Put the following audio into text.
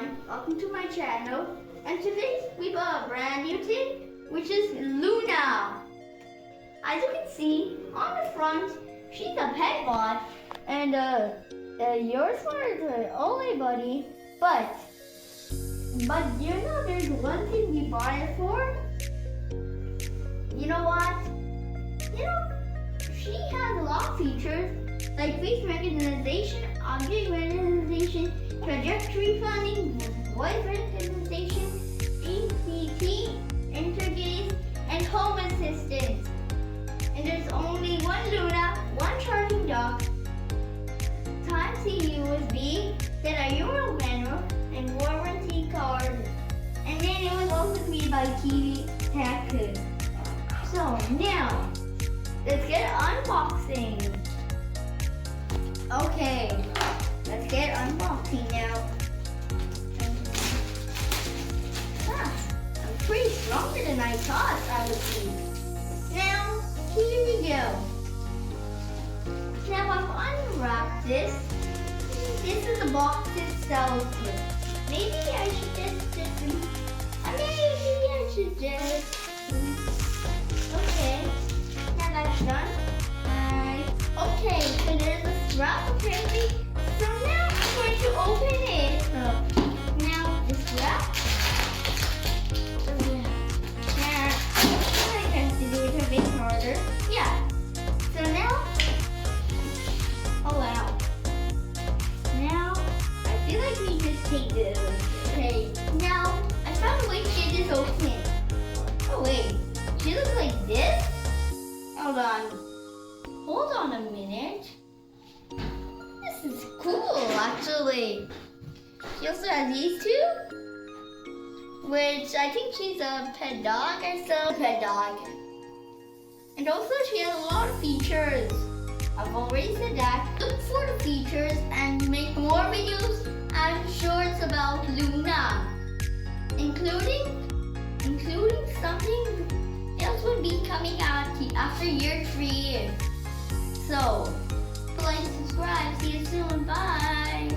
everyone, welcome to my channel, and today we bought a brand new thing, which is Loona. As you can see on the front, she's a pet bot, and yours was the only buddy, but you know there's one thing we bought it for. You know what? You know, she has a lot of features like face recognition, object recognition, trajectory planning, voice recognition, ACT, intergaze, and home assistant. And there's only one Loona, one charging dock, Type-C USB, then a Euro manual, and warranty card. And then it was also created by TV Tech. So now, let's get unboxing. Okay, let's get unboxing now. I'm pretty stronger than I thought I would be. Now, here we go. Now I've unwrapped this. This is the box itself. Maybe I should just okay, now that's done. Okay, so there's a strap apparently. So now I'm going to open it. So now the strap. Now I have to do it a bit harder. Yeah. So now, oh wow. Now I feel like we just take this. Okay. Now I found a way to get this open. Oh wait, she looks like this? Hold on a minute. This is cool actually. She also has these two, which I think she's a pet dog or so. Pet dog. And also she has a lot of features. I've already said that. Look for the features and make more videos and shorts about Loona. Including something else will be coming out after year 3. So, like, subscribe. See you soon. Bye.